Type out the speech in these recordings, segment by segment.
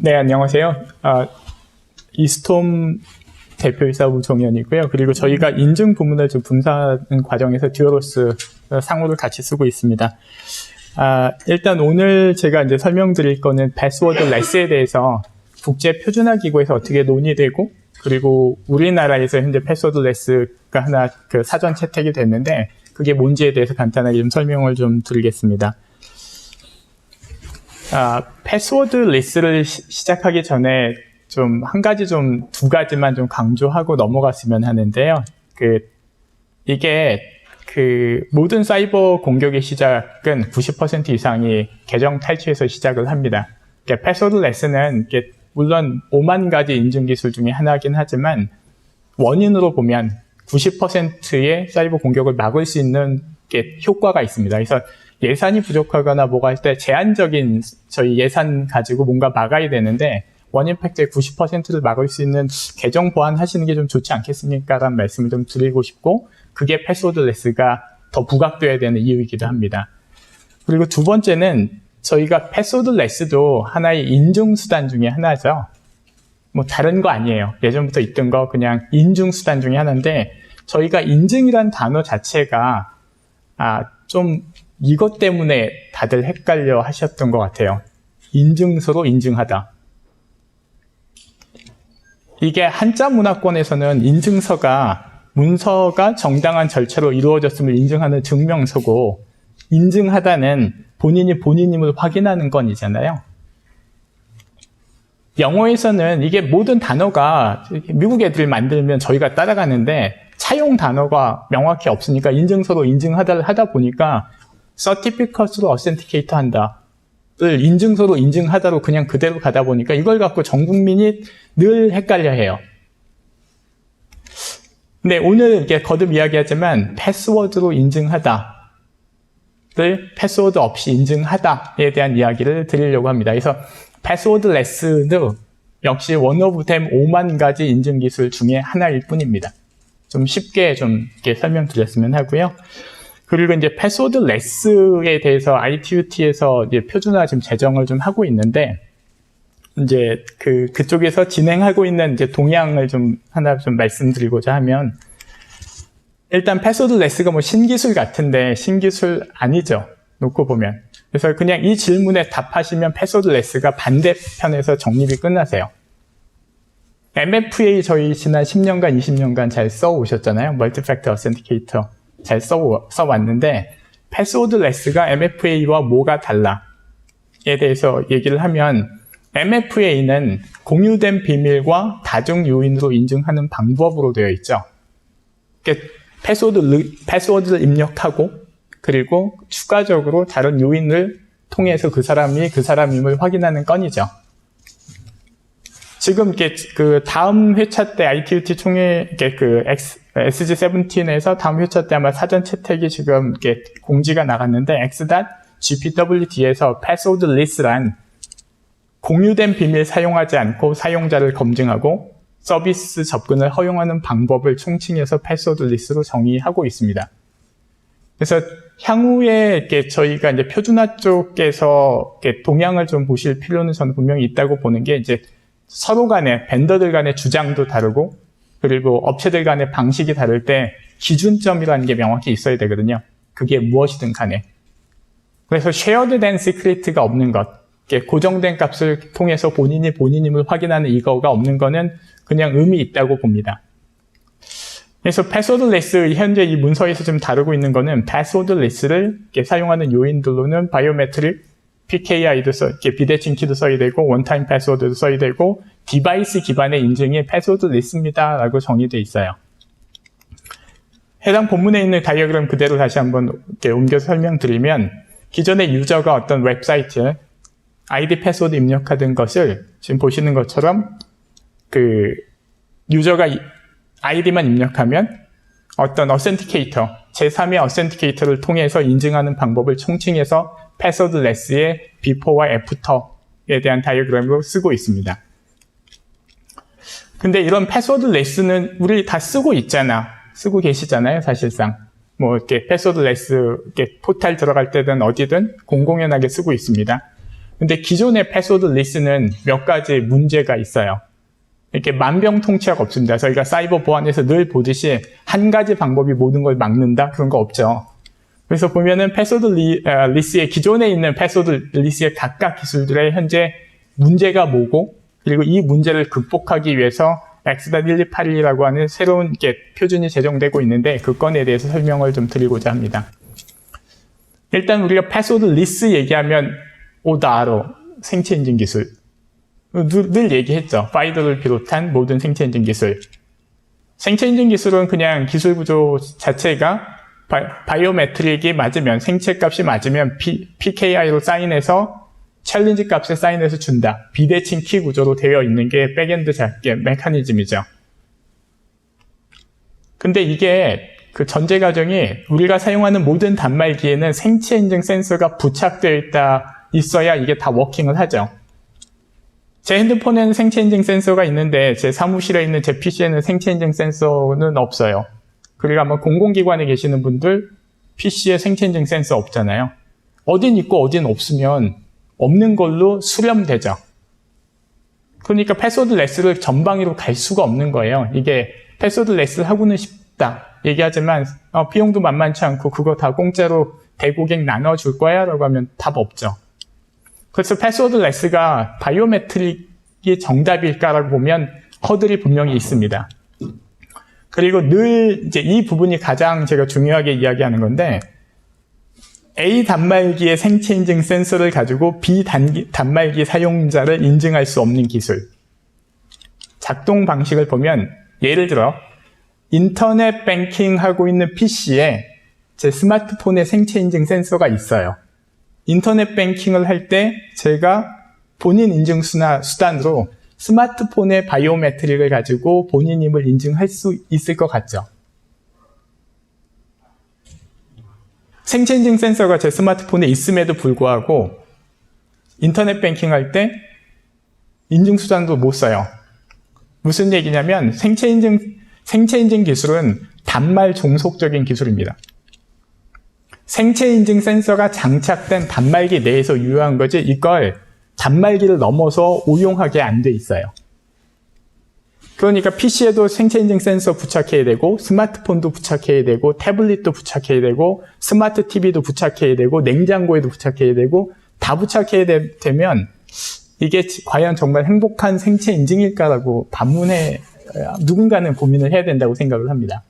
네, 안녕하세요. 이스톰 대표이사 우종현이고요. 그리고 저희가 인증 부문을 좀 분사하는 과정에서 듀얼로스 상호를 같이 쓰고 있습니다. 일단 오늘 제가 이제 설명드릴 거는 패스워드레스에 대해서 국제 표준화 기구에서 어떻게 논의되고, 그리고 우리나라에서 현재 패스워드레스가 하나 그 사전 채택이 됐는데 그게 뭔지에 대해서 간단하게 좀 설명을 좀 드리겠습니다. 패스워드 리스트를 시작하기 전에 좀 두 가지만 좀 강조하고 넘어갔으면 하는데요. 이게 모든 사이버 공격의 시작은 90% 이상이 계정 탈취에서 시작을 합니다. 그러니까 패스워드 리스트는 물론 5만 가지 인증 기술 중에 하나긴 하지만 원인으로 보면 90%의 사이버 공격을 막을 수 있는 효과가 있습니다. 그래서 예산이 부족하거나 뭐가 할 때 제한적인 저희 예산 가지고 뭔가 막아야 되는데 원인 팩트의 90%를 막을 수 있는 계정 보안하시는 게 좀 좋지 않겠습니까? 라는 말씀을 좀 드리고 싶고, 그게 패스워드레스가 더 부각되어야 되는 이유이기도 합니다. 그리고 두 번째는 저희가 패스워드레스도 하나의 인증수단 중에 하나죠. 뭐 다른 거 아니에요. 예전부터 있던 거 그냥 인증수단 중에 하나인데, 저희가 인증이란 단어 자체가 좀 이것 때문에 다들 헷갈려 하셨던 것 같아요. 인증서로 인증하다. 이게 한자 문화권에서는 문서가 정당한 절차로 이루어졌음을 인증하는 증명서고, 인증하다는 본인이 본인임을 확인하는 건이잖아요. 영어에서는 이게 모든 단어가 미국 애들 만들면 저희가 따라가는데 차용 단어가 명확히 없으니까 인증서로 인증하다를 하다 보니까 Certificate로 Authenticator 한다를 인증서로 인증하다로 그냥 그대로 가다 보니까 이걸 갖고 전 국민이 늘 헷갈려 해요. 근데 오늘 이렇게 거듭 이야기하지만 패스워드로 인증하다를 패스워드 없이 인증하다에 대한 이야기를 드리려고 합니다. 그래서 패스워드레스도 역시 one of them 5만 가지 인증 기술 중에 하나일 뿐입니다. 좀 쉽게 좀 이렇게 설명드렸으면 하고요. 그리고 이제 패스워드레스에 대해서 ITUT에서 이제 표준화 지금 제정을 좀 하고 있는데, 이제 그쪽에서 진행하고 있는 이제 동향을 하나 말씀드리고자 하면, 일단 패스워드레스가 뭐 신기술 같은데 신기술 아니죠. 놓고 보면. 그래서 그냥 이 질문에 답하시면 패스워드레스가 반대편에서 정립이 끝나세요. MFA 저희 지난 10년간, 20년간 잘 써오셨잖아요. 멀티팩터 어센티케이터 잘 써왔는데, 패스워드레스가 MFA와 뭐가 달라에 대해서 얘기를 하면, MFA는 공유된 비밀과 다중 요인으로 인증하는 방법으로 되어 있죠. 그러니까 패스워드를 입력하고, 그리고 추가적으로 다른 요인을 통해서 그 사람임을 확인하는 건이죠. 지금 다음 회차 때 ITUT 총회 SG17에서 다음 회차 때 아마 사전 채택이 지금 공지가 나갔는데, X.GPWD에서 패스워드 리스트란 공유된 비밀 사용하지 않고 사용자를 검증하고 서비스 접근을 허용하는 방법을 총칭해서 패스워드 리스트로 정의하고 있습니다. 그래서 향후에 저희가 이제 표준화 쪽에서 동향을 좀 보실 필요는 저는 분명히 있다고 보는 게, 이제 서로 간에 벤더들 간의 주장도 다르고, 그리고 업체들 간의 방식이 다를 때 기준점이라는 게 명확히 있어야 되거든요. 그게 무엇이든 간에. 그래서 shared and secret가 없는 것, 고정된 값을 통해서 본인이 본인임을 확인하는 이거가 없는 거는 그냥 의미 있다고 봅니다. 그래서 패스워드레스, 현재 이 문서에서 지금 다루고 있는 거는 패스워드레스를 사용하는 요인들로는 바이오메트릭, PKI도 비대칭 키도 써야 되고, 원타임 패스워드도 써야 되고, 디바이스 기반의 인증이 패스워드레스입니다 라고 정의되어 있어요. 해당 본문에 있는 다이어그램 그대로 다시 한번 옮겨서 설명드리면, 기존의 유저가 어떤 웹사이트에 아이디 패스워드 입력하던 것을 지금 보시는 것처럼 유저가 아이디만 입력하면 어떤 어센티케이터, 제3의 어센티케이터를 통해서 인증하는 방법을 총칭해서 패스워드레스의 비포와 애프터에 대한 다이어그램으로 쓰고 있습니다. 근데 이런 패스워드레스는 우리 다 쓰고 계시잖아요, 사실상. 패스워드레스 포탈 들어갈 때든 어디든 공공연하게 쓰고 있습니다. 근데 기존의 패스워드 리스는 몇 가지 문제가 있어요. 이렇게 만병통치약 없습니다. 저희가 사이버 보안에서 늘 보듯이 한 가지 방법이 모든 걸 막는다? 그런 거 없죠. 그래서 보면은 패스워드 리스의 기존에 있는 패스워드 리스의 각각 기술들의 현재 문제가 뭐고, 그리고 이 문제를 극복하기 위해서 X.1281이라고 하는 새로운 표준이 제정되고 있는데 그 건에 대해서 설명을 좀 드리고자 합니다. 일단 우리가 패스워드 리스 얘기하면 오다로 생체 인증 기술 늘 얘기했죠. 파이더를 비롯한 모든 생체 인증 기술. 생체 인증 기술은 그냥 기술 구조 자체가 바이오메트릭이 맞으면, 생체 값이 맞으면 PKI로 사인해서 챌린지 값에 사인해서 준다. 비대칭 키 구조로 되어 있는 게 백엔드 메커니즘이죠. 근데 이게 그 전제 과정이 우리가 사용하는 모든 단말기에는 생체 인증 센서가 부착되어 있어야 이게 다 워킹을 하죠. 제 핸드폰에는 생체 인증 센서가 있는데 제 사무실에 있는 제 PC에는 생체 인증 센서는 없어요. 그리고 아마 공공기관에 계시는 분들 PC에 생체 인증 센서 없잖아요. 어딘 있고 어딘 없으면 없는 걸로 수렴되죠. 그러니까 패스워드 레스를 전방위로 갈 수가 없는 거예요. 이게 패스워드 레스를 하고는 싶다 얘기하지만 비용도 만만치 않고 그거 다 공짜로 대고객 나눠줄 거야 라고 하면 답 없죠. 그래서 패스워드 레스가 바이오메트릭이 정답일까라고 보면 허들이 분명히 있습니다. 그리고 늘 이제 이 부분이 가장 제가 중요하게 이야기하는 건데, A 단말기의 생체 인증 센서를 가지고 B 단말기 사용자를 인증할 수 없는 기술. 작동 방식을 보면 예를 들어 인터넷 뱅킹 하고 있는 PC에 제 스마트폰에 생체 인증 센서가 있어요. 인터넷 뱅킹을 할 때 제가 본인 인증 수단으로 스마트폰의 바이오메트릭을 가지고 본인임을 인증할 수 있을 것 같죠. 생체 인증 센서가 제 스마트폰에 있음에도 불구하고 인터넷 뱅킹 할 때 인증 수단도 못 써요. 무슨 얘기냐면 생체 인증 기술은 단말 종속적인 기술입니다. 생체 인증 센서가 장착된 단말기 내에서 유효한 거지 이걸 단말기를 넘어서 오용하게 안 돼 있어요. 그러니까 PC에도 생체 인증 센서 부착해야 되고 스마트폰도 부착해야 되고 태블릿도 부착해야 되고 스마트 TV도 부착해야 되고 냉장고에도 부착해야 되고 다 부착해야 되면 이게 과연 정말 행복한 생체 인증일까라고 누군가는 고민을 해야 된다고 생각을 합니다.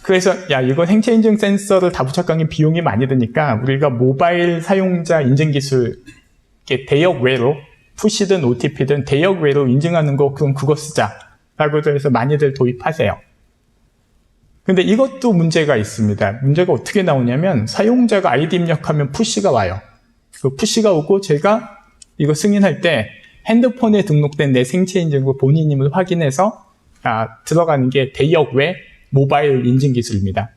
그래서 이거 생체 인증 센서를 다 부착하는 비용이 많이 드니까 우리가 모바일 사용자 인증 기술 대역 외로 푸시든 OTP든 대역 외로 인증하는 거 그럼 그거 쓰자라고 해서 많이들 도입하세요. 근데 이것도 문제가 있습니다. 문제가 어떻게 나오냐면 사용자가 아이디 입력하면 푸시가 와요. 그 푸시가 오고 제가 이거 승인할 때 핸드폰에 등록된 내 생체 인증과 본인임을 확인해서 들어가는 게 대역 외 모바일 인증 기술입니다.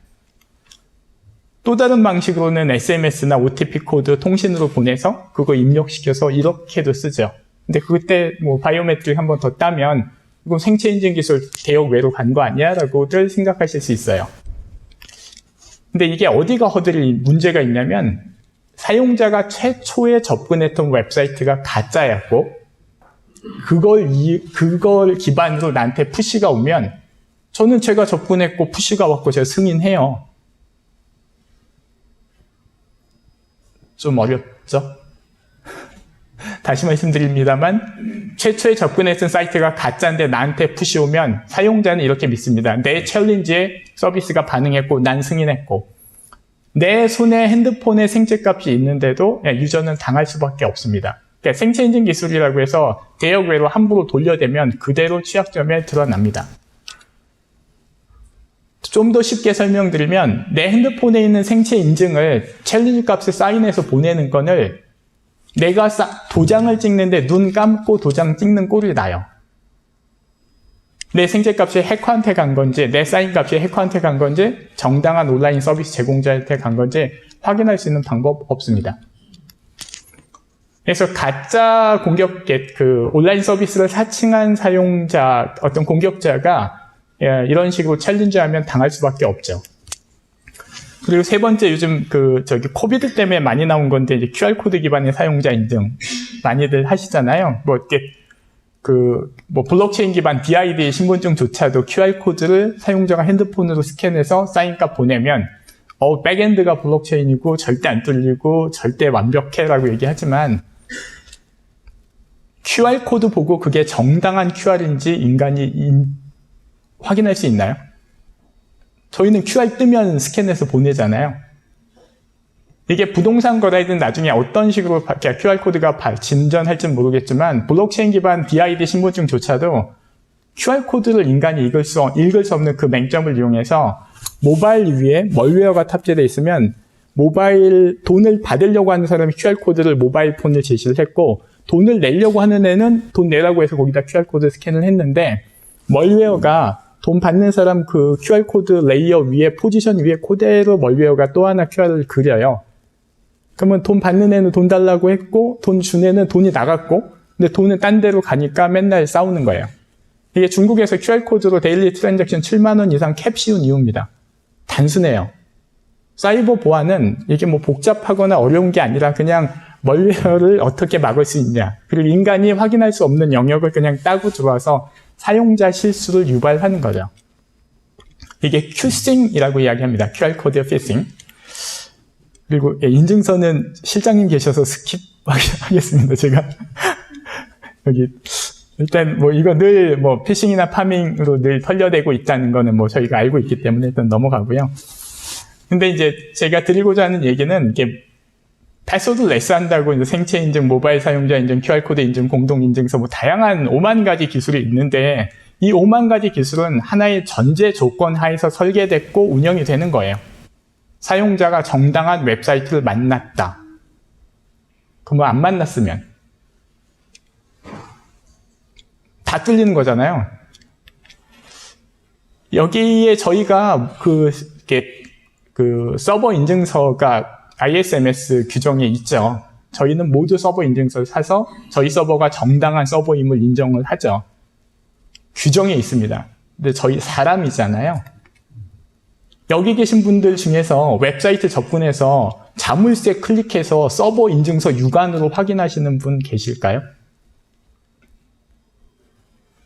또 다른 방식으로는 SMS나 OTP 코드 통신으로 보내서 그거 입력시켜서 이렇게도 쓰죠. 근데 그때 바이오메트릭 한 번 더 따면 이건 생체 인증 기술 대역 외로 간 거 아니야? 라고들 생각하실 수 있어요. 근데 이게 어디가 허들이 문제가 있냐면 사용자가 최초에 접근했던 웹사이트가 가짜였고 그걸 기반으로 나한테 푸시가 오면 저는 제가 접근했고 푸시가 왔고 제가 승인해요. 좀 어렵죠? 다시 말씀드립니다만 최초에 접근했던 사이트가 가짜인데 나한테 푸시 오면 사용자는 이렇게 믿습니다. 내 챌린지에 서비스가 반응했고 난 승인했고 내 손에 핸드폰에 생체값이 있는데도 유저는 당할 수밖에 없습니다. 그러니까 생체 인증 기술이라고 해서 대역 외로 함부로 돌려대면 그대로 취약점에 드러납니다. 좀 더 쉽게 설명드리면 내 핸드폰에 있는 생체 인증을 챌린지 값에 사인해서 보내는 건을 내가 도장을 찍는데 눈 감고 도장 찍는 꼴이 나요. 내 생체 값이 해커한테 간 건지 내 사인 값이 해커한테 간 건지 정당한 온라인 서비스 제공자한테 간 건지 확인할 수 있는 방법 없습니다. 그래서 가짜 온라인 서비스를 사칭한 사용자, 어떤 공격자가 이런 식으로 챌린지하면 당할 수밖에 없죠. 그리고 세 번째, 요즘 코비드 때문에 많이 나온 건데, 이제 QR코드 기반의 사용자 인증 많이들 하시잖아요. 블록체인 기반 DID 신분증조차도 QR코드를 사용자가 핸드폰으로 스캔해서 사인값 보내면, 백엔드가 블록체인이고 절대 안 뚫리고 절대 완벽해라고 얘기하지만, QR코드 보고 그게 정당한 QR인지 인간이 확인할 수 있나요? 저희는 QR 뜨면 스캔해서 보내잖아요. 이게 부동산 거래든 나중에 어떤 식으로 QR코드가 진전할지는 모르겠지만, 블록체인 기반 DID 신분증조차도 QR코드를 인간이 읽을 수 없는 그 맹점을 이용해서 모바일 위에 멀웨어가 탑재되어 있으면 돈을 받으려고 하는 사람이 QR코드를 모바일 폰을 제시를 했고, 돈을 내려고 하는 애는 돈 내라고 해서 거기다 QR코드 스캔을 했는데, 멀웨어가 돈 받는 사람 그 QR코드 레이어 위에, 포지션 위에 그대로 멀웨어가 또 하나 QR을 그려요. 그러면 돈 받는 애는 돈 달라고 했고, 돈 준 애는 돈이 나갔고, 근데 돈은 딴 데로 가니까 맨날 싸우는 거예요. 이게 중국에서 QR코드로 데일리 트랜잭션 7만 원 이상 캡 씌운 이유입니다. 단순해요. 사이버 보안은 이게 복잡하거나 어려운 게 아니라 그냥 멀웨어를 어떻게 막을 수 있냐, 그리고 인간이 확인할 수 없는 영역을 그냥 따고 들어와서 사용자 실수를 유발하는 거죠. 이게 큐싱이라고 이야기합니다. QR코드 피싱. 그리고 인증서는 실장님 계셔서 스킵하겠습니다. 제가 여기 일단 이거 늘 피싱이나 파밍으로 늘 털려대고 있다는 거는 저희가 알고 있기 때문에 일단 넘어가고요. 근데 이제 제가 드리고자 하는 얘기는, 이게 패스워드 레스 한다고 이제 생체 인증, 모바일 사용자 인증, QR코드 인증, 공동 인증서 다양한 5만 가지 기술이 있는데, 이 5만 가지 기술은 하나의 전제 조건 하에서 설계됐고 운영이 되는 거예요. 사용자가 정당한 웹사이트를 만났다. 그러면 안 만났으면 다 뚫리는 거잖아요. 여기에 저희가 서버 인증서가 ISMS 규정에 있죠. 저희는 모두 서버 인증서를 사서 저희 서버가 정당한 서버임을 인정을 하죠. 규정에 있습니다. 근데 저희 사람이잖아요. 여기 계신 분들 중에서 웹사이트 접근해서 자물쇠 클릭해서 서버 인증서 육안으로 확인하시는 분 계실까요?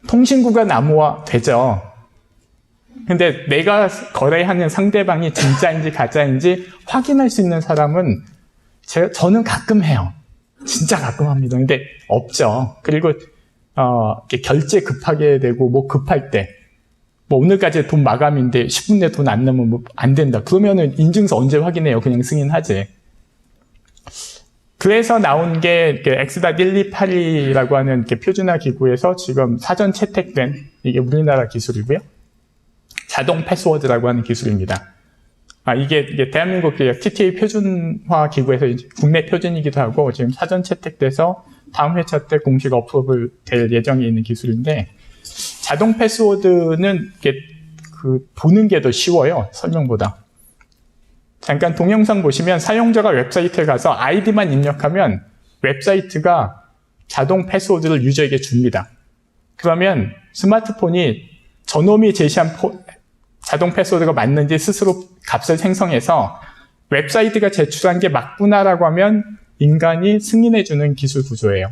통신구가 남아 되죠. 근데 내가 거래하는 상대방이 진짜인지 가짜인지 확인할 수 있는 사람은 저는 가끔 해요. 진짜 가끔 합니다. 근데 없죠. 그리고 결제 급하게 되고 급할 때 오늘까지 돈 마감인데 10분 내에 돈 안 넣으면 안 된다. 그러면은 인증서 언제 확인해요? 그냥 승인하지. 그래서 나온 게 X.128이라고 하는 표준화 기구에서 지금 사전 채택된, 이게 우리나라 기술이고요. 자동 패스워드라고 하는 기술입니다. 이게 대한민국 TTA 표준화 기구에서 국내 표준이기도 하고, 지금 사전 채택돼서 다음 회차 때 공식 어프로블 될 예정에 있는 기술인데, 자동 패스워드는 보는 게 더 쉬워요, 설명보다. 잠깐 동영상 보시면 사용자가 웹사이트에 가서 아이디만 입력하면 웹사이트가 자동 패스워드를 유저에게 줍니다. 그러면 스마트폰이 저놈이 제시한 자동 패스워드가 맞는지 스스로 값을 생성해서 웹사이트가 제출한 게 맞구나라고 하면 인간이 승인해주는 기술 구조예요.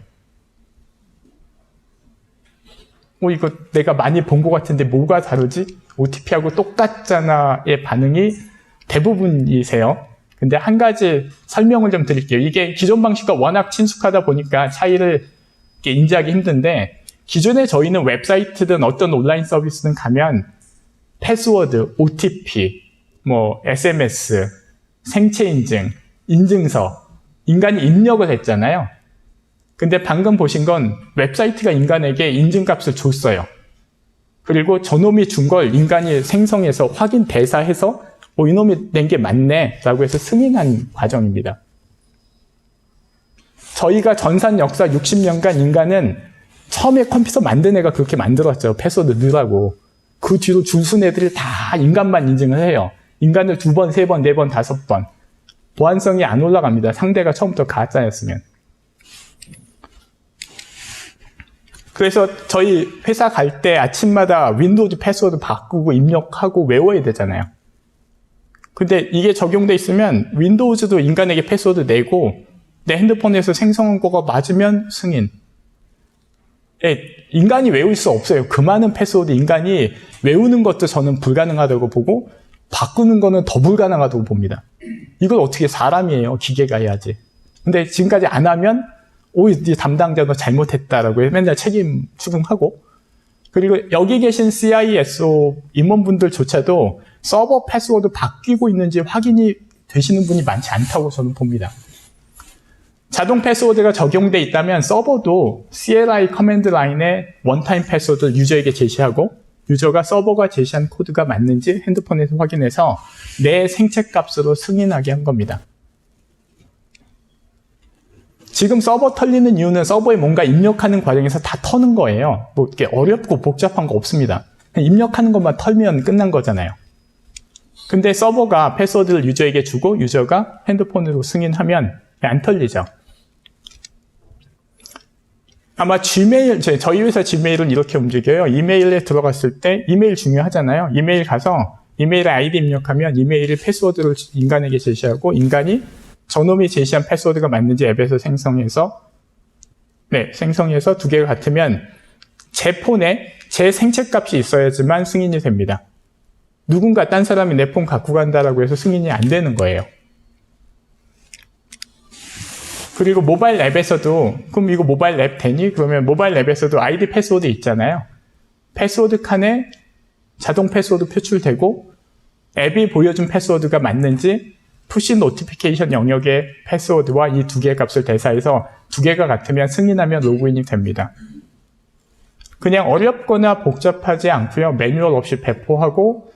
이거 내가 많이 본 것 같은데 뭐가 다르지? OTP하고 똑같잖아의 반응이 대부분이세요. 근데 한 가지 설명을 좀 드릴게요. 이게 기존 방식과 워낙 친숙하다 보니까 차이를 인지하기 힘든데, 기존에 저희는 웹사이트든 어떤 온라인 서비스든 가면 패스워드, OTP, SMS, 생체 인증, 인증서, 인간이 입력을 했잖아요. 근데 방금 보신 건 웹사이트가 인간에게 인증값을 줬어요. 그리고 저놈이 준 걸 인간이 생성해서 확인 대사해서 이놈이 낸 게 맞네 라고 해서 승인한 과정입니다. 저희가 전산 역사 60년간 인간은 처음에 컴퓨터 만든 애가 그렇게 만들었죠. 패스워드 넣으라고. 그 뒤로 줄 쓴 애들이 다 인간만 인증을 해요. 인간을 2번, 3번, 4번, 5번. 보안성이 안 올라갑니다. 상대가 처음부터 가짜였으면. 그래서 저희 회사 갈 때 아침마다 윈도우즈 패스워드 바꾸고 입력하고 외워야 되잖아요. 근데 이게 적용돼 있으면 윈도우즈도 인간에게 패스워드 내고 내 핸드폰에서 생성한 거가 맞으면 승인. 인간이 외울 수 없어요. 그 많은 패스워드 인간이 외우는 것도 저는 불가능하다고 보고 바꾸는 거는 더 불가능하다고 봅니다. 이걸 어떻게 사람이에요. 기계가 해야지. 근데 지금까지 안 하면 이 담당자 너 잘못했다라고 맨날 책임 추궁하고 그리고 여기 계신 CISO 임원분들조차도 서버 패스워드 바뀌고 있는지 확인이 되시는 분이 많지 않다고 저는 봅니다. 자동 패스워드가 적용돼 있다면 서버도 CLI 커맨드 라인에 원타임 패스워드를 유저에게 제시하고 유저가 서버가 제시한 코드가 맞는지 핸드폰에서 확인해서 내 생체 값으로 승인하게 한 겁니다. 지금 서버 털리는 이유는 서버에 뭔가 입력하는 과정에서 다 터는 거예요. 뭐 이렇게 어렵고 복잡한 거 없습니다. 그냥 입력하는 것만 털면 끝난 거잖아요. 근데 서버가 패스워드를 유저에게 주고 유저가 핸드폰으로 승인하면 안 털리죠. 아마 지메일, 저희 회사 지메일은 이렇게 움직여요. 이메일에 들어갔을 때 이메일 중요하잖아요. 이메일 가서 이메일에 아이디 입력하면 이메일의 패스워드를 인간에게 제시하고 인간이 저놈이 제시한 패스워드가 맞는지 앱에서 생성해서 두 개가 같으면 제 폰에 제 생체 값이 있어야지만 승인이 됩니다. 누군가 딴 사람이 내 폰 갖고 간다라고 해서 승인이 안 되는 거예요. 그리고 모바일 앱에서도 그럼 이거 모바일 앱 되니? 그러면 모바일 앱에서도 아이디 패스워드 있잖아요. 패스워드 칸에 자동 패스워드 표출되고 앱이 보여준 패스워드가 맞는지 푸시 노티피케이션 영역의 패스워드와 이 두 개의 값을 대사해서 두 개가 같으면 승인하면 로그인이 됩니다. 그냥 어렵거나 복잡하지 않고요. 매뉴얼 없이 배포하고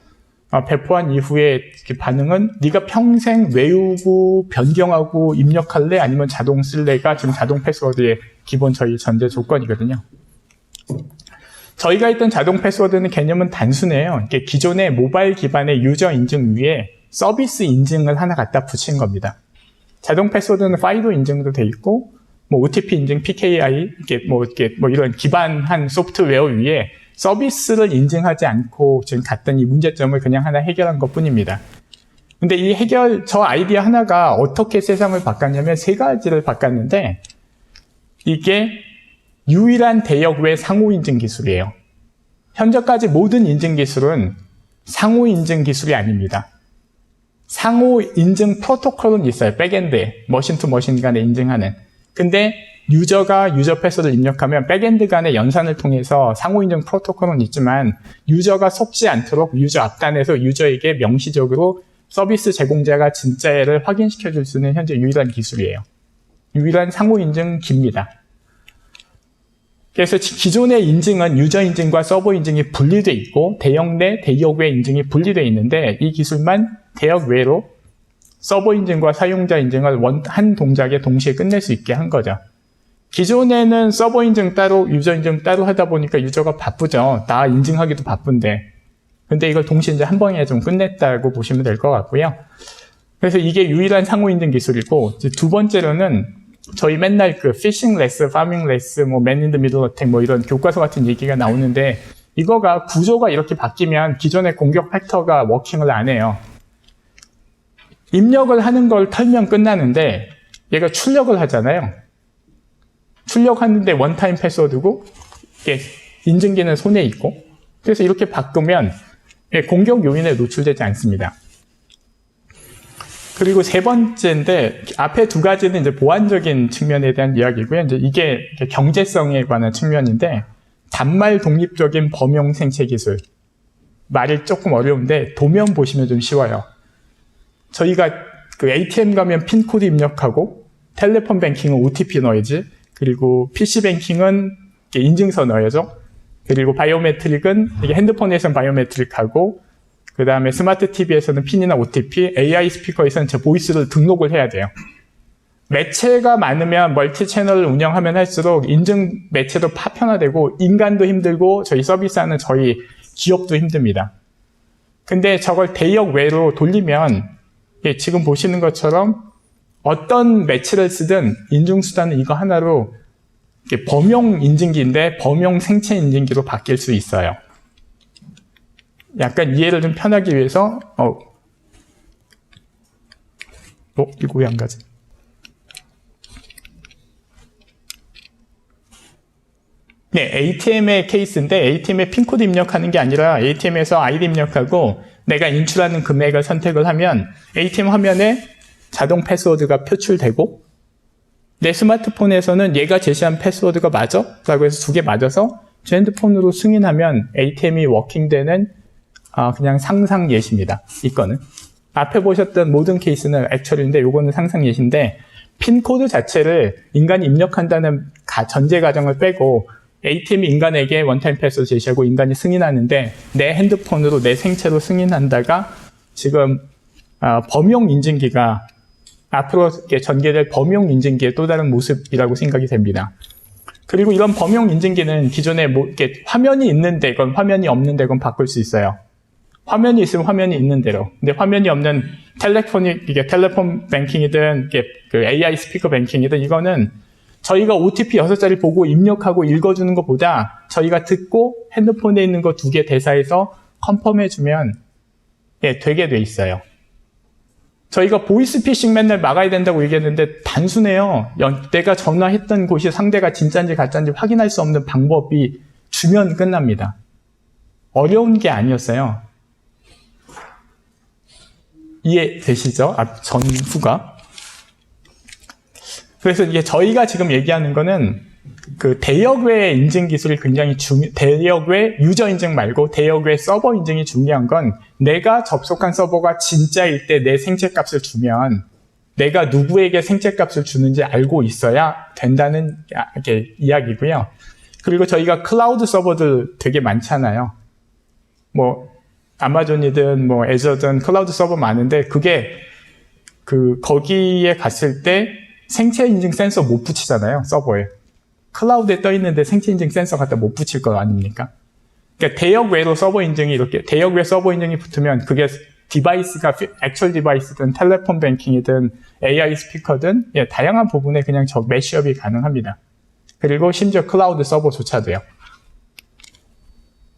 배포한 이후에 반응은 네가 평생 외우고 변경하고 입력할래? 아니면 자동 쓸래가 지금 자동 패스워드의 기본 저희 전제 조건이거든요. 저희가 했던 자동 패스워드는 개념은 단순해요. 이게 기존의 모바일 기반의 유저 인증 위에 서비스 인증을 하나 갖다 붙인 겁니다. 자동 패스워드는 파이도 인증도 돼 있고 뭐 OTP 인증, PKI 이런 기반한 소프트웨어 위에 서비스를 인증하지 않고 지금 갔던 이 문제점을 그냥 하나 해결한 것 뿐입니다. 근데 이 저 아이디어 하나가 어떻게 세상을 바꿨냐면 세 가지를 바꿨는데 이게 유일한 대역 외 상호 인증 기술이에요. 현재까지 모든 인증 기술은 상호 인증 기술이 아닙니다. 상호 인증 프로토콜은 있어요. 백엔드에 머신 투 머신 간에 인증하는. 근데 유저가 유저 패스워드를 입력하면 백엔드 간의 연산을 통해서 상호인증 프로토콜은 있지만 유저가 속지 않도록 유저 앞단에서 유저에게 명시적으로 서비스 제공자가 진짜를 확인시켜 줄 수 있는 현재 유일한 기술이에요. 유일한 상호인증기입니다. 그래서 기존의 인증은 유저 인증과 서버 인증이 분리되어 있고 대역 내, 대역 외 인증이 분리되어 있는데 이 기술만 대역 외로 서버 인증과 사용자 인증을 한 동작에 동시에 끝낼 수 있게 한 거죠. 기존에는 서버 인증 따로 유저 인증 따로 하다 보니까 유저가 바쁘죠. 나 인증하기도 바쁜데. 근데 이걸 동시에 이제 한 번에 좀 끝냈다고 보시면 될 것 같고요. 그래서 이게 유일한 상호 인증 기술이고 이제 두 번째로는 저희 맨날 그 피싱 레스, 파밍 레스, 맨 인 더 미들 어택 이런 교과서 같은 얘기가 나오는데 이거가 구조가 이렇게 바뀌면 기존의 공격 팩터가 워킹을 안 해요. 입력을 하는 걸 털면 끝나는데 얘가 출력을 하잖아요. 출력하는데 원타임 패스워드고 이게 인증기는 손에 있고 그래서 이렇게 바꾸면 공격 요인에 노출되지 않습니다. 그리고 세 번째인데 앞에 두 가지는 이제 보안적인 측면에 대한 이야기고요. 이제 이게 경제성에 관한 측면인데 단말 독립적인 범용 생체 기술. 말이 조금 어려운데 도면 보시면 좀 쉬워요. 저희가 그 ATM 가면 핀 코드 입력하고 텔레폰 뱅킹은 OTP 넣어야지. 그리고 PC 뱅킹은 인증서 넣어야죠. 그리고 바이오메트릭은 이게 핸드폰에서는 바이오메트릭하고 그 다음에 스마트 TV에서는 핀이나 OTP, AI 스피커에서는 제 보이스를 등록을 해야 돼요. 매체가 많으면 멀티 채널을 운영하면 할수록 인증 매체도 파편화되고 인간도 힘들고 저희 서비스하는 저희 기업도 힘듭니다. 근데 저걸 대역 외로 돌리면 지금 보시는 것처럼 어떤 매체를 쓰든 인증수단은 이거 하나로 범용 인증기인데 범용 생체 인증기로 바뀔 수 있어요. 약간 이해를 좀 편하기 위해서 이거 왜 안 가지? 네, ATM의 케이스인데 ATM에 핀코드 입력하는 게 아니라 ATM에서 아이디 입력하고 내가 인출하는 금액을 선택을 하면 ATM 화면에 자동 패스워드가 표출되고 내 스마트폰에서는 얘가 제시한 패스워드가 맞아? 라고 해서 2개 맞아서 제 핸드폰으로 승인하면 ATM이 워킹되는 그냥 상상 예시입니다. 이거는. 앞에 보셨던 모든 케이스는 액츄얼인데 요거는 상상 예시인데 핀코드 자체를 인간이 입력한다는 전제 가정을 빼고 ATM이 인간에게 원타임 패스워드 제시하고 인간이 승인하는데 내 핸드폰으로 내 생체로 승인한다가 지금 범용 인증기가 앞으로 전개될 범용 인증기의 또 다른 모습이라고 생각이 됩니다. 그리고 이런 범용 인증기는 기존에 화면이 있는 데건 화면이 없는 데건 바꿀 수 있어요. 화면이 있으면 화면이 있는 대로. 근데 화면이 없는 텔레폰 뱅킹이든 그 AI 스피커 뱅킹이든 이거는 저희가 OTP 6자리 보고 입력하고 읽어주는 것보다 저희가 듣고 핸드폰에 있는 거 2개 대사해서 컨펌해주면 되게 돼 있어요. 저희가 보이스피싱 맨날 막아야 된다고 얘기했는데 단순해요. 내가 전화했던 곳이 상대가 진짜인지 가짜인지 확인할 수 없는 방법이 주면 끝납니다. 어려운 게 아니었어요. 이해되시죠? 전후가. 그래서 이게 저희가 지금 얘기하는 거는 그 대역외 인증 기술이 굉장히 대역외 유저 인증 말고 대역외 서버 인증이 중요한 건 내가 접속한 서버가 진짜일 때 내 생체 값을 주면 내가 누구에게 생체 값을 주는지 알고 있어야 된다는 이야기고요. 그리고 저희가 클라우드 서버들 되게 많잖아요. 뭐 아마존이든 뭐 애저든 클라우드 서버 많은데 그게 거기에 갔을 때 생체 인증 센서 못 붙이잖아요, 서버에. 클라우드에 떠 있는데 생체 인증 센서 갖다 못 붙일 거 아닙니까? 그러니까 대역외로 서버 인증이 대역외 서버 인증이 붙으면 그게 디바이스가 액츄얼 디바이스든 텔레폰 뱅킹이든 AI 스피커든 다양한 부분에 그냥 매시업이 가능합니다. 그리고 심지어 클라우드 서버조차도요.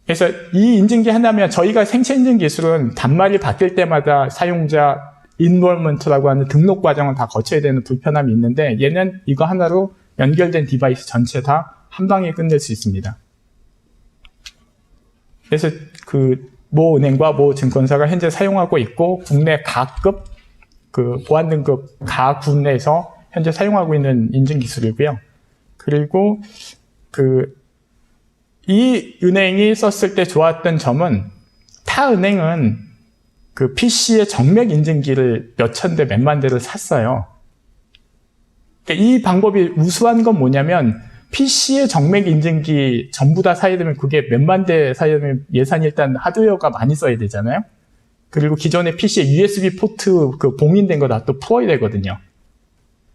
그래서 이 인증기 하나면 저희가 생체 인증 기술은 단말이 바뀔 때마다 사용자 인볼먼트라고 하는 등록 과정을 다 거쳐야 되는 불편함이 있는데 얘는 이거 하나로 연결된 디바이스 전체 다 한 방에 끝낼 수 있습니다. 그래서 모 은행과 모 증권사가 현재 사용하고 있고 국내 가급 보안 등급 가군에서 현재 사용하고 있는 인증 기술이고요. 그리고 이 은행이 썼을 때 좋았던 점은 타 은행은 PC의 정맥 인증기를 몇천 대, 몇만 대를 샀어요. 그러니까 이 방법이 우수한 건 뭐냐면 PC의 정맥 인증기 전부 다 사야 되면 그게 몇만 대 사야 되면 예산이 일단 하드웨어가 많이 써야 되잖아요. 그리고 기존의 PC에 USB 포트 봉인된 거 다 또 풀어야 되거든요.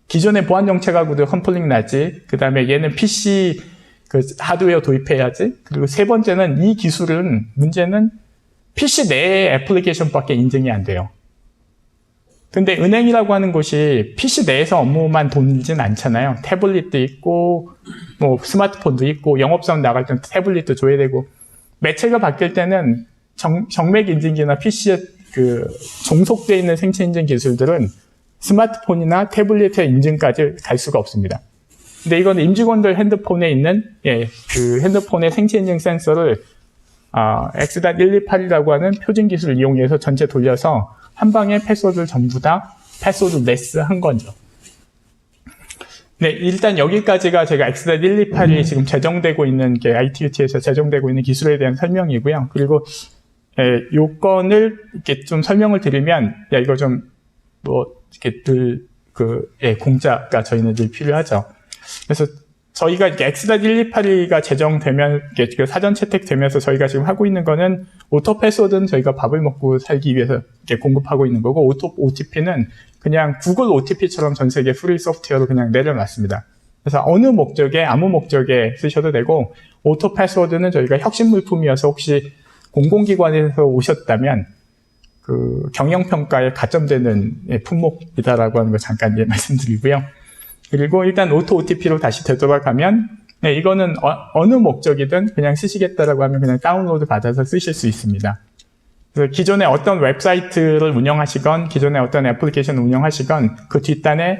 기존의 보안 정책하고도 컴플링 나지. 그 다음에 얘는 PC 하드웨어 도입해야지. 그리고 세 번째는 이 기술은 문제는 PC 내의 애플리케이션밖에 인증이 안 돼요. 근데 은행이라고 하는 곳이 PC 내에서 업무만 돌진 않잖아요. 태블릿도 있고, 뭐 스마트폰도 있고, 영업사원 나갈 때는 태블릿도 줘야 되고, 매체가 바뀔 때는 정맥 인증기나 PC에 종속되어 있는 생체 인증 기술들은 스마트폰이나 태블릿의 인증까지 갈 수가 없습니다. 근데 이건 임직원들 핸드폰에 있는 핸드폰의 생체 인증 센서를 X.128이라고 하는 표준 기술을 이용해서 전체 돌려서 한 방에 패스워드를 전부 다 패스워드 레스 한 거죠. 네, 일단 여기까지가 제가 X.128이 지금 제정되고 있는 ITUT에서 제정되고 있는 기술에 대한 설명이고요. 그리고 요건을 이렇게 좀 설명을 드리면 이거 좀 이렇게 공짜가 저희는 늘 필요하죠. 그래서 저희가 이렇게 X.128가 제정되면, 사전 채택되면서 저희가 지금 하고 있는 거는 오토 패스워드는 저희가 밥을 먹고 살기 위해서 이렇게 공급하고 있는 거고, 오토 OTP는 그냥 구글 OTP처럼 전 세계 프리 소프트웨어로 그냥 내려놨습니다. 그래서 어느 목적에, 아무 목적에 쓰셔도 되고, 오토 패스워드는 저희가 혁신 물품이어서 혹시 공공기관에서 오셨다면, 경영평가에 가점되는 품목이다라고 하는 거 잠깐 말씀드리고요. 그리고 일단 오토 OTP로 다시 되돌아가면 이거는 어느 목적이든 그냥 쓰시겠다라고 하면 그냥 다운로드 받아서 쓰실 수 있습니다. 그래서 기존에 어떤 웹사이트를 운영하시건 기존에 어떤 애플리케이션을 운영하시건 그 뒷단에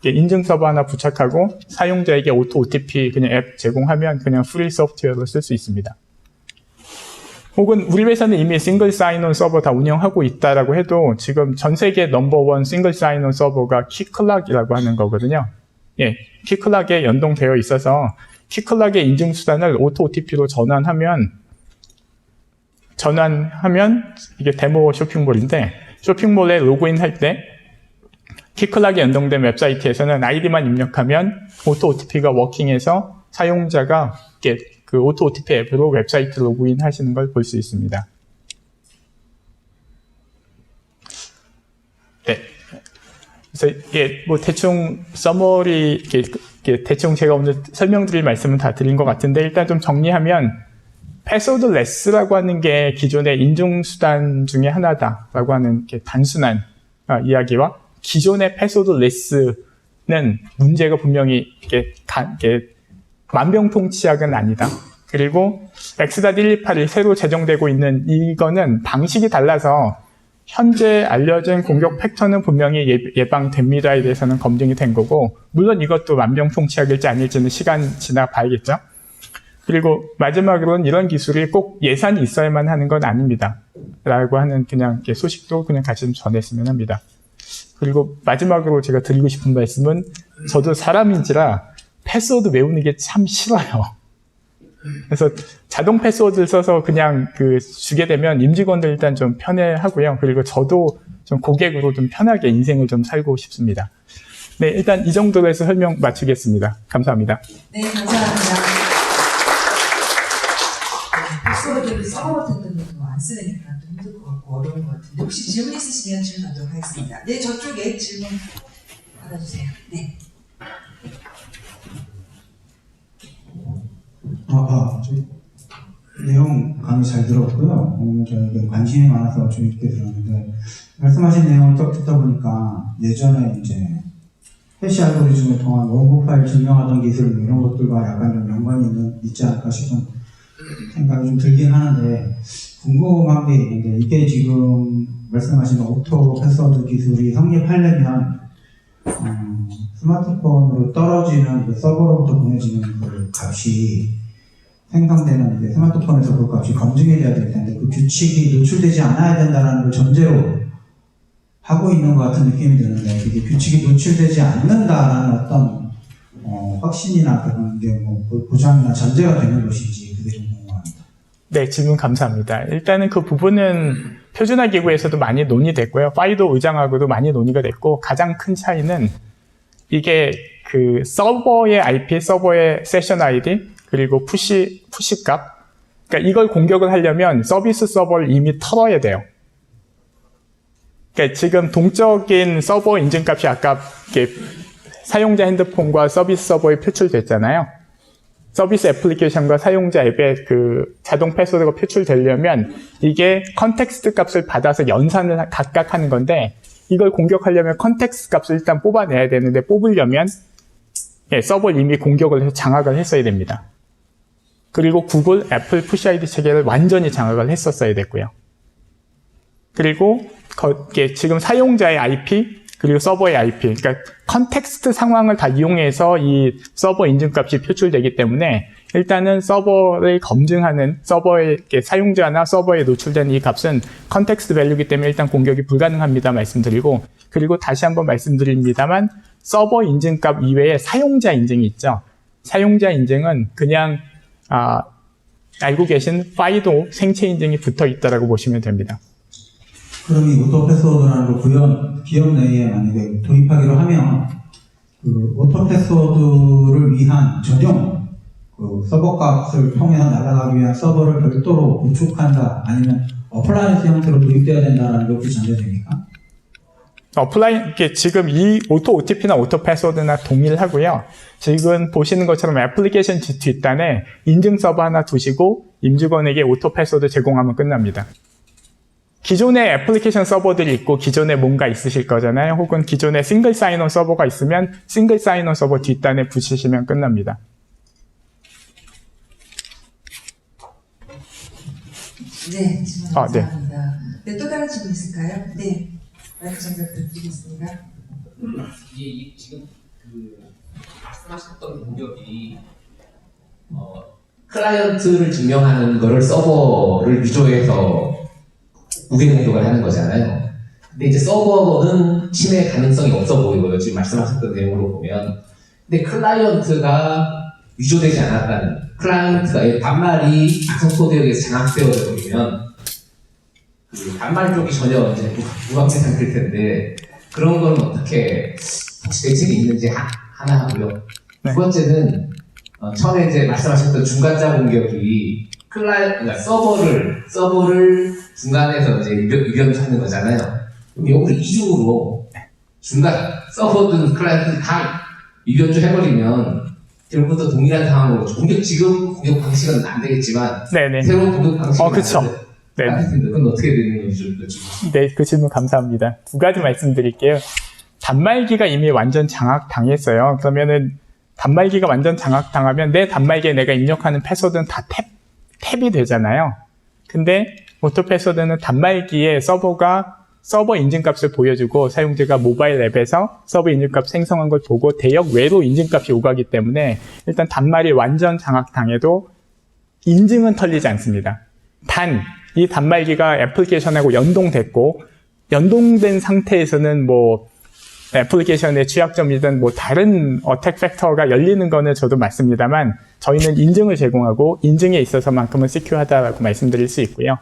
인증 서버 하나 부착하고 사용자에게 오토 OTP 그냥 앱 제공하면 그냥 프리 소프트웨어로 쓸 수 있습니다. 혹은 우리 회사는 이미 싱글 사인온 서버 다 운영하고 있다라고 해도 지금 전 세계 넘버원 싱글 사인온 서버가 키클락이라고 하는 거거든요. 예, 키클락에 연동되어 있어서 키클락의 인증 수단을 오토 OTP로 전환하면 이게 데모 쇼핑몰인데 쇼핑몰에 로그인할 때 키클락에 연동된 웹사이트에서는 아이디만 입력하면 오토 OTP가 워킹해서 사용자가 그 오토 OTP 앱으로 웹사이트 로그인 하시는 걸 볼 수 있습니다. 네. 그래서 이게 뭐 대충 서머리, 대충 제가 오늘 설명드릴 말씀은 다 드린 것 같은데 일단 좀 정리하면 패스워드레스라고 하는 게 기존의 인증수단 중에 하나다라고 하는 단순한 이야기와 기존의 패스워드레스는 문제가 분명히 만병통치약은 아니다. 그리고 X.128이 새로 제정되고 있는 이거는 방식이 달라서 현재 알려진 공격 팩터는 분명히 예방됩니다에 대해서는 검증이 된 거고 물론 이것도 만병통치약일지 아닐지는 시간 지나 봐야겠죠. 그리고 마지막으로는 이런 기술이 꼭 예산이 있어야만 하는 건 아닙니다. 라고 하는 그냥 소식도 그냥 같이 좀 전했으면 합니다. 그리고 마지막으로 제가 드리고 싶은 말씀은 저도 사람인지라 패스워드 외우는 게 참 싫어요. 그래서 자동 패스워드를 써서 그냥 주게 되면 임직원들 일단 좀 편해하고요. 그리고 저도 좀 고객으로 좀 편하게 인생을 좀 살고 싶습니다. 네, 일단 이 정도로 해서 설명 마치겠습니다. 감사합니다. 네, 감사합니다. 패스워드를 써먹었던 분도 안 쓰니까 좀 힘들 것 같고 어려운 것 같은데 혹시 질문 있으시면 질문 하도록 하겠습니다. 네, 저쪽에 질문 받아주세요. 네. 내용 강의 잘 들었고요. 저에게 관심이 많아서 재밌게 들었는데 말씀하신 내용을 쭉 듣다 보니까 예전에 이제 해시 알고리즘을 통한 원고 파일 증명하던 기술 이런 것들과 약간 좀 연관이 있지 않을까 싶은 생각이 좀 들긴 하는데 궁금한 게 있는데 이게 지금 말씀하신 오토 패스워드 기술이 성립하려면 스마트폰으로 떨어지는 그 서버로부터 보내지는 그 값이 생성되는 이제 스마트폰에서 그 값이 검증이 돼야 될 텐데 그 규칙이 노출되지 않아야 된다는 걸 전제로 하고 있는 것 같은 느낌이 드는데 이게 규칙이 노출되지 않는다라는 어떤 확신이나 그런 게 뭐 보장이나 전제가 되는 것인지 그게 좀 궁금합니다. 네, 질문 감사합니다. 일단은 그 부분은 표준화 기구에서도 많이 논의됐고요. 파이도 의장하고도 많이 논의가 됐고 가장 큰 차이는 이게 그 서버의 IP, 서버의 세션 ID 그리고 푸시 값. 그러니까 이걸 공격을 하려면 서비스 서버를 이미 털어야 돼요. 그러니까 지금 동적인 서버 인증값이 아까 사용자 핸드폰과 서비스 서버에 표출됐잖아요. 서비스 애플리케이션과 사용자 앱에 그 자동 패스워드가 표출되려면 이게 컨텍스트 값을 받아서 연산을 각각 하는 건데 이걸 공격하려면 컨텍스트 값을 일단 뽑아내야 되는데 뽑으려면 서버를 이미 공격을 해서 장악을 했어야 됩니다. 그리고 구글, 애플 푸시 아이디 체계를 완전히 장악을 했었어야 됐고요. 그리고 지금 사용자의 IP 그리고 서버의 IP, 그러니까 컨텍스트 상황을 다 이용해서 이 서버 인증값이 표출되기 때문에 일단은 서버를 검증하는 서버의 사용자나 서버에 노출된 이 값은 컨텍스트 밸류이기 때문에 일단 공격이 불가능합니다 말씀드리고 그리고 다시 한번 말씀드립니다만 서버 인증값 이외에 사용자 인증이 있죠. 사용자 인증은 그냥 알고 계신 파이도 생체 인증이 붙어 있다라고 보시면 됩니다. 그럼 이 오토 패스워드라는 걸 기업 내에 만약에 도입하기로 하면 그 오토 패스워드를 위한 전용 그 서버 값을 통해서 날아가기 위한 서버를 별도로 구축한다 아니면 어플라이언스 형태로 도입돼야 된다는 게 혹시 전제됩니까? 지금 이 오토 OTP나 오토 패스워드나 동일하고요. 지금 보시는 것처럼 애플리케이션 뒷단에 인증 서버 하나 두시고 임직원에게 오토 패스워드 제공하면 끝납니다. 기존에 애플리케이션 서버들이 있고 기존에 뭔가 있으실 거잖아요. 혹은 기존에 싱글 사인온 서버가 있으면 싱글 사인온 서버 뒷단에 붙이시면 끝납니다. 네, 질문 아, 네. 감사합니다. 네, 또 다른 질문 있을까요? 네, 마이크 전달 부탁드리겠습니다. 이게 지금 그 말씀하셨던 공격이 클라이언트를 증명하는 거를 서버를 위조해서 우회 공격을 하는 거잖아요. 근데 이제 서버는 침해 가능성이 없어 보이고요. 지금 말씀하셨던 내용으로 보면. 근데 클라이언트가 위조되지 않았다는, 클라이언트가 반말이 악성 코드에 의해서 장악되어져 버리면 그 반말 쪽이 전혀 이제 무방비 상태일 텐데 그런 건 어떻게 혹시 대책이 있는지 하나 하고요. 네. 두 번째는 처음에 이제 말씀하셨던 중간자 공격이 그러니까 서버를 중간에서 이제 유견하는 거잖아요. 그럼 이걸 이중으로 중간 서버든 클라이언트든 다 유견조 해버리면 결국부터 동일한 상황으로 지금 공격 방식은 안 되겠지만 네네. 새로운 공격 방식이 그쵸. 네. 그건 어떻게 되는 건지 좀 여쭤보겠습니다. 네, 그 질문 감사합니다. 두 가지 말씀드릴게요. 단말기가 이미 완전 장악당했어요. 그러면은 단말기가 완전 장악당하면 내 단말기에 내가 입력하는 패스워드는 다 탭이 되잖아요. 근데 오토 패스워드는 단말기에 서버 인증값을 보여주고 사용자가 모바일 앱에서 서버 인증값 생성한 걸 보고 대역 외로 인증값이 오가기 때문에 일단 단말이 완전 장악당해도 인증은 털리지 않습니다. 단, 이 단말기가 애플리케이션하고 연동된 상태에서는 뭐 애플리케이션의 취약점이든 뭐 다른 어택 팩터가 열리는 거는 저도 맞습니다만 저희는 인증을 제공하고 인증에 있어서만큼은 시큐하다라고 말씀드릴 수 있고요.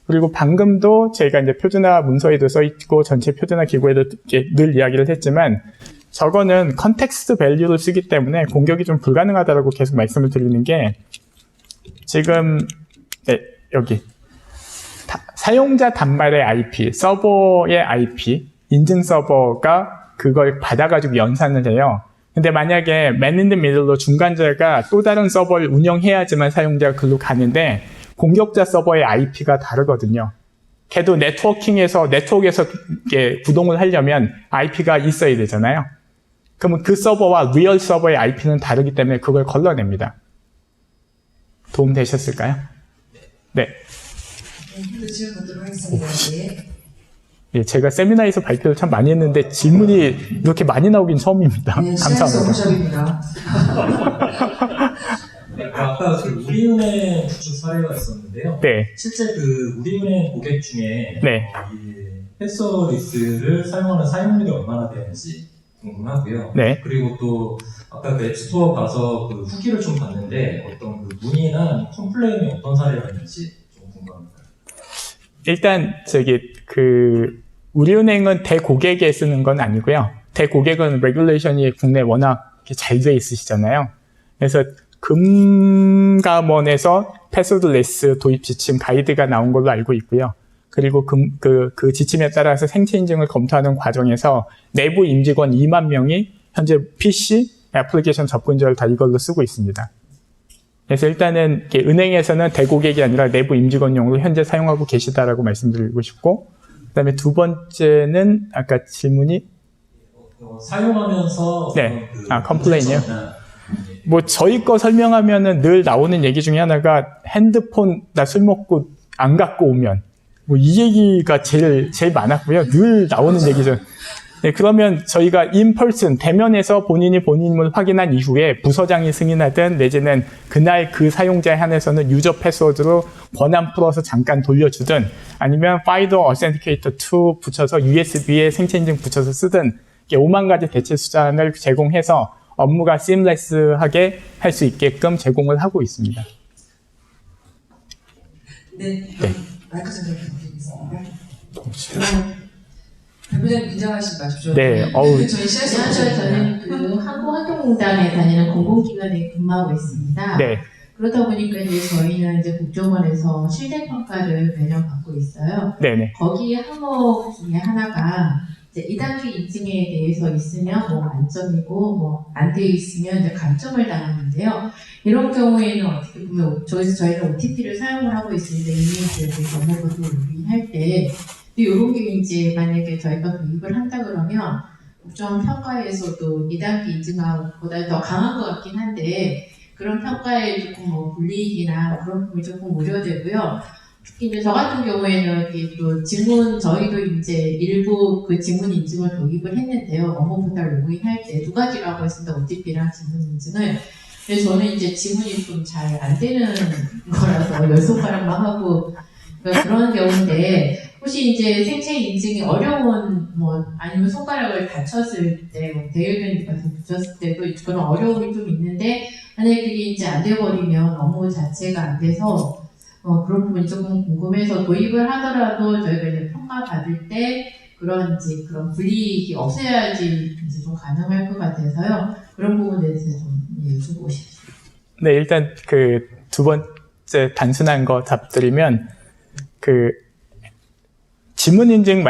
그리고 방금도 저희가 이제 표준화 문서에도 써있고 전체 표준화 기구에도 늘 이야기를 했지만 저거는 컨텍스트 밸류를 쓰기 때문에 공격이 좀 불가능하다라고 계속 말씀을 드리는 게 지금 여기 사용자 단말의 IP, 서버의 IP, 인증 서버가 그걸 받아가지고 연산을 해요. 근데 만약에 man in the middle로 중간자가 또 다른 서버를 운영해야지만 사용자가 글로 가는데 공격자 서버의 IP가 다르거든요. 걔도 네트워크에서 이렇게 구동을 하려면 IP가 있어야 되잖아요. 그러면 그 서버와 리얼 서버의 IP는 다르기 때문에 그걸 걸러냅니다. 도움 되셨을까요? 네. 네, 또 질문 받도록 하겠습니다. 네. 예, 제가 세미나에서 발표를 참 많이 했는데 질문이 이렇게 많이 나오긴 처음입니다. 네, 감사합니다. 시작입니다. 네, 아까 그 우리은행 구축 사례가 있었는데요. 네, 실제 그 우리은행 고객 중에 네. 이 패스워리스를 사용하는 사용률이 얼마나 되는지 궁금하고요. 네. 그리고 또 아까 그 앱스토어 가서 그 후기를 좀 봤는데 어떤 그 문의나 컴플레인이 어떤 사례가 있는지 좀 궁금합니다. 일단 우리은행은 대고객에 쓰는 건 아니고요. 대고객은 레귤레이션이 국내 워낙 잘 돼 있으시잖아요. 그래서 금감원에서 패스워드레스 도입 지침 가이드가 나온 걸로 알고 있고요. 그리고 그 지침에 따라서 생체 인증을 검토하는 과정에서 내부 임직원 2만 명이 현재 PC, 애플리케이션 접근자를 다 이걸로 쓰고 있습니다. 그래서 일단은 은행에서는 대고객이 아니라 내부 임직원용으로 현재 사용하고 계시다라고 말씀드리고 싶고, 그다음에 두 번째는 아까 질문이 사용하면서 네, 그 컴플레인이요. 문제점이나 뭐 저희 거 설명하면은 늘 나오는 얘기 중에 하나가 핸드폰 나 술 먹고 안 갖고 오면 뭐 이 얘기가 제일 많았고요. 늘 나오는 얘기죠. 네, 그러면 저희가 인펄슨 대면에서 본인이 본인을 확인한 이후에 부서장이 승인하든 내지는 그날 그 사용자에 한해서는 유저 패스워드로 권한 풀어서 잠깐 돌려주든 아니면 FIDO Authenticator 2 붙여서 USB에 생체 인증 붙여서 쓰든 5만 가지 대체 수단을 제공해서 업무가 seamless하게 할 수 있게끔 제공을 하고 있습니다. 네, 마이크 전달 부탁드리겠습니다. 대표님 긴장하시지 마십시오. 네, 저희 안녕하세요. 저는 그 한국환경공단에 다니는 공공기관에 근무하고 있습니다. 네, 그러다 보니까 이제 저희는 이제 국정원에서 실태 평가를 매년 받고 있어요. 네네. 거기 항목 중에 하나가 이제 2단계 인증에 대해서 있으면 뭐 만점이고 뭐 안 되어 있으면 이제 감점을 당하는데요. 이런 경우에는 어떻게 보면 저희가 OTP를 사용을 하고 있습니다. 이메일을 업무보도 로그인할 때. 근데 이런 게 이제 만약에 저희가 도입을 한다 그러면 국정 평가에서도 2단계 인증보다 더 강한 것 같긴 한데 그런 평가에 조금 뭐 불이익이나 그런 부분이 조금 우려되고요. 특히 이제 저 같은 경우에는 이렇게 또 지문 저희도 이제 일부 그 지문 인증을 도입을 했는데요. 업무 포털 로그인할 때 두 가지라고 했습니다. OTP랑 지문 인증을. 근데 저는 이제 지문이 좀 잘 안 되는 거라서 열 손가락만 하고 그런 경우인데 혹시 이제 생체 인증이 어려운 뭐 아니면 손가락을 다쳤을 때 뭐 대혈변 같은 붙였을 때도 그런 어려움이 좀 있는데 만약에 그게 이제 안 돼버리면 업무 자체가 안 돼서 그런 부분이 조금 궁금해서 도입을 하더라도 저희가 이제 평가 받을 때 그런 이제 그런 불이익이 없애야지 이제 좀 가능할 것 같아서요. 그런 부분에 대해서 좀 여쭈고 싶습니다. 네, 일단 그 두 번째 단순한 거 답드리면 그 지문 인증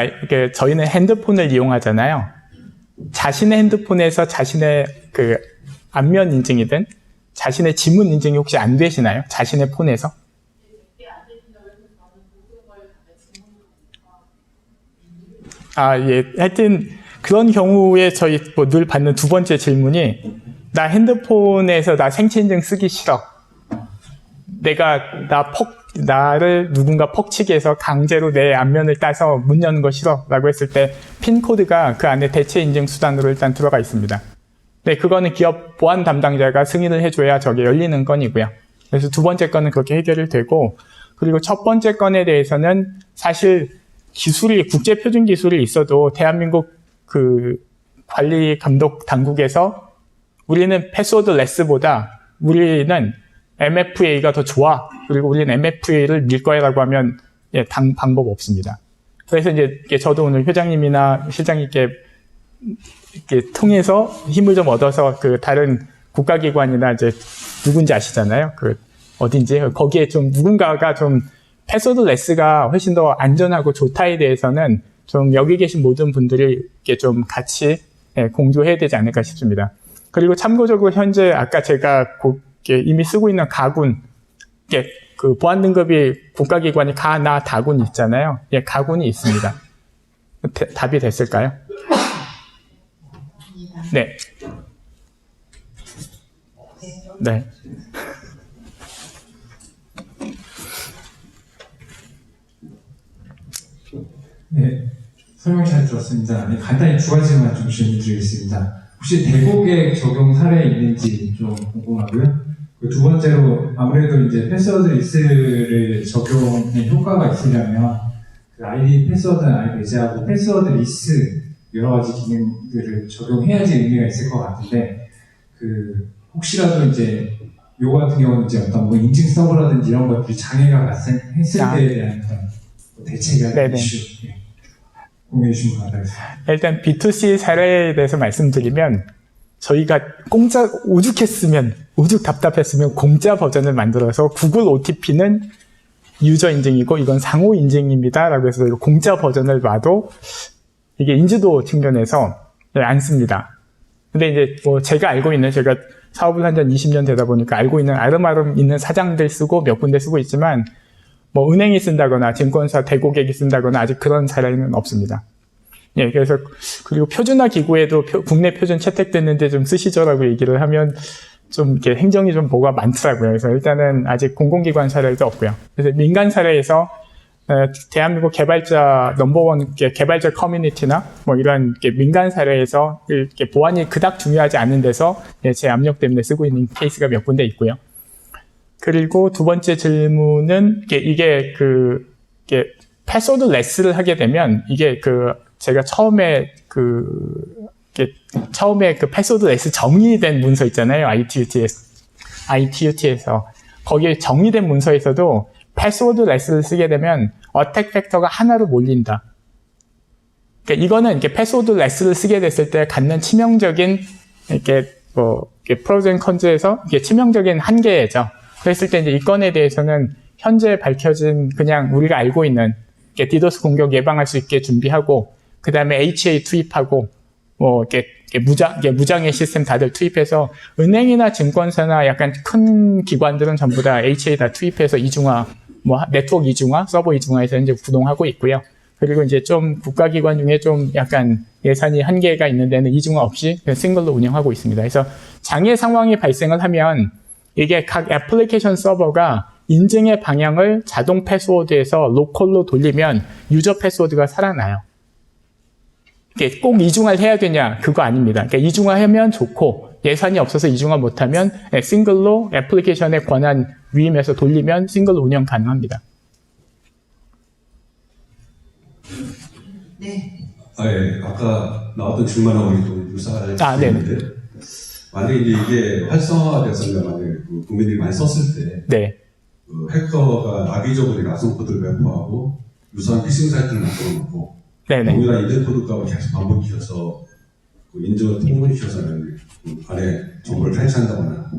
저희는 핸드폰을 이용하잖아요. 자신의 핸드폰에서 자신의 그 안면 인증이든 자신의 지문 인증이 혹시 안 되시나요? 자신의 폰에서? 예. 하여튼 그런 경우에 저희 뭐 늘 받는 두 번째 질문이 나 핸드폰에서 나 생체 인증 쓰기 싫어. 나를 누군가 퍽치게 해서 강제로 내 안면을 따서 문 여는 거 싫어 라고 했을 때 핀코드가 그 안에 대체 인증 수단으로 일단 들어가 있습니다. 네, 그거는 기업 보안 담당자가 승인을 해줘야 저게 열리는 건이고요. 그래서 두 번째 건은 그렇게 해결이 되고, 그리고 첫 번째 건에 대해서는 사실 국제 표준 기술이 있어도 대한민국 그 관리 감독 당국에서 우리는 패스워드 레스보다 우리는 MFA가 더 좋아. 그리고 우리는 MFA를 밀 거야라고 하면 방법 없습니다. 그래서 이제 저도 오늘 회장님이나 실장님께 이렇게 통해서 힘을 좀 얻어서 그 다른 국가기관이나 이제 누군지 아시잖아요. 그 어딘지 거기에 좀 누군가가 좀 패스워드 레스가 훨씬 더 안전하고 좋다에 대해서는 좀 여기 계신 모든 분들이 이렇게 좀 같이 공조해야 되지 않을까 싶습니다. 그리고 참고적으로 현재 아까 제가 이미 쓰고 있는 가군, 그 보안 등급이 국가기관이 나, 다군 있잖아요. 가군이 있습니다. 답이 됐을까요? 네. 네. 네, 설명 잘 들었습니다. 네, 간단히 두 가지만 좀 질문 드리겠습니다. 혹시 대고객 적용 사례 있는지 좀 궁금하고요. 두 번째로 아무래도 이제 패스워드 리스를 적용에 효과가 있으려면 그 아이디 패스워드는 아예 배제하고 패스워드 리스 여러 가지 기능들을 적용해야지 의미가 있을 것 같은데 그 혹시라도 이제 요거 같은 경우는 이제 어떤 뭐 인증 서버라든지 이런 것들이 장애가 발생했을 때에 대한 어떤 대책이나 이슈 공유해 주시면 감사하겠습니다. 일단 B2C 사례에 대해서 말씀드리면 저희가 오죽 답답했으면 공짜 버전을 만들어서 구글 OTP는 유저 인증이고 이건 상호 인증입니다 라고 해서 공짜 버전을 놔도 이게 인지도 측면에서 안 씁니다. 근데 이제 뭐 제가 사업을 한 지 20년 되다 보니까 알고 있는 아름아름 있는 사장들 쓰고 몇 군데 쓰고 있지만 뭐 은행이 쓴다거나 증권사 대고객이 쓴다거나 아직 그런 사례는 없습니다. 예, 그래서 그리고 표준화 기구에도 국내 표준 채택됐는데 좀 쓰시죠라고 얘기를 하면 좀 이렇게 행정이 좀 뭐가 많더라고요. 그래서 일단은 아직 공공기관 사례도 없고요. 그래서 민간 사례에서 대한민국 개발자 넘버원 개발자 커뮤니티나 뭐 이런 민간 사례에서 이렇게 보안이 그닥 중요하지 않은 데서 제 압력 때문에 쓰고 있는 케이스가 몇 군데 있고요. 그리고 두 번째 질문은 이게 패스워드 레스를 하게 되면 제가 처음에 그 패스워드 레스 정의된 문서 있잖아요. ITUT에서 거기에 정의된 문서에서도 패스워드 레스를 쓰게 되면 어택 팩터가 하나로 몰린다. 그러니까 이거는 패스워드 레스를 쓰게 됐을 때 갖는 치명적인 프로즈 앤 컨즈에서 치명적인 한계죠. 그랬을 때 이제 이 건에 대해서는 현재 밝혀진 그냥 우리가 알고 있는 디도스 공격 예방할 수 있게 준비하고 그 다음에 HA 투입하고 무장의 시스템 다들 투입해서 은행이나 증권사나 약간 큰 기관들은 전부 다 HA 다 투입해서 이중화, 네트워크 이중화, 서버 이중화해서 이제 구동하고 있고요. 그리고 이제 좀 국가기관 중에 좀 약간 예산이 한계가 있는 데는 이중화 없이 싱글로 운영하고 있습니다. 그래서 장애 상황이 발생을 하면 이게 각 애플리케이션 서버가 인증의 방향을 자동 패스워드에서 로컬로 돌리면 유저 패스워드가 살아나요. 이게 꼭 이중화를 해야 되냐? 그거 아닙니다. 그러니까 이중화하면 좋고 예산이 없어서 이중화 못하면 싱글로 애플리케이션의 권한 위임해서 돌리면 싱글로 운영 가능합니다. 네. 예. 아까 나왔던 질문하고 좀 유사한 네네. 질문인데 만약에 이게 활성화돼서 만약에 그 국민들이 많이 썼을 때 네. 그 해커가 악의적으로 악성 코드를 배포하고 유사한 피싱 사이트를 만들어 놓고 네네. 동일한 인증 코드 값을 계속 반복시켜서 그 인증을 통보시켜서 안에 정보를 탈취한다거나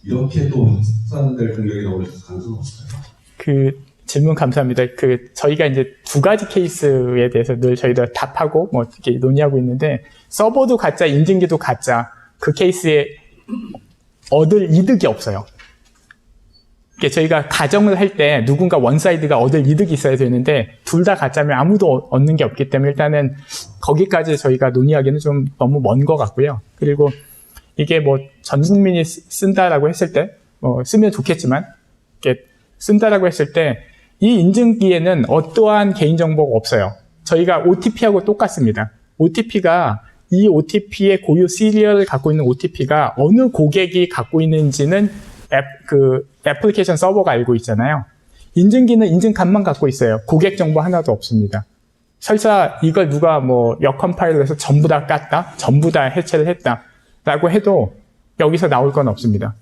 이렇게 또 확산될 공격이 나올 가능성은 없을까요? 그 질문 감사합니다. 저희가 이제 두 가지 케이스에 대해서 늘 저희들 답하고 뭐 이렇게 논의하고 있는데 서버도 가짜, 인증기도 가짜 그 케이스에 얻을 이득이 없어요. 저희가 가정을 할 때 누군가 원사이드가 얻을 이득이 있어야 되는데 둘 다 가짜면 아무도 얻는 게 없기 때문에 일단은 거기까지 저희가 논의하기는 좀 너무 먼 것 같고요. 그리고 이게 뭐 전 국민이 쓴다라고 했을 때 쓰면 좋겠지만 이렇게 쓴다라고 했을 때 이 인증기에는 어떠한 개인정보가 없어요. 저희가 OTP하고 똑같습니다. OTP가 이 OTP의 고유 시리얼을 갖고 있는 OTP가 어느 고객이 갖고 있는지는 애플리케이션 서버가 알고 있잖아요. 인증기는 인증값만 갖고 있어요. 고객 정보 하나도 없습니다. 설사 이걸 누가 뭐 역컴파일을 해서 전부 다 깠다, 전부 다 해체를 했다라고 해도 여기서 나올 건 없습니다.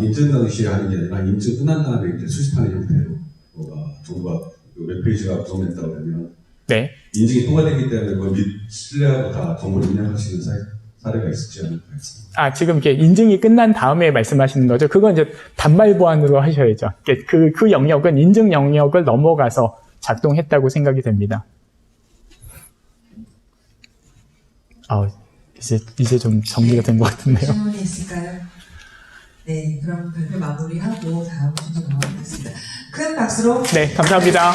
인증 당시에 하는 게 아니라 인증 끝난 다음에 이제 수집하는 형태로 정부가 웹페이지가 구성된다고 하면 네. 인증이 통과되기 때문에 그 신뢰하고 다 정보를 입력할 수 있는 사례가 있을지 않을까 했습니다. 지금 이렇게 인증이 끝난 다음에 말씀하시는 거죠. 그건 이제 단말 보안으로 하셔야죠. 그 영역은 인증 영역을 넘어가서 작동했다고 생각이 됩니다. 이제 좀 정리가 된 것 같은데요. 질문이 있을까요? 네, 그럼 발표 마무리하고 다음 순서 넘어가겠습니다. 큰 박수로. 네, 감사합니다.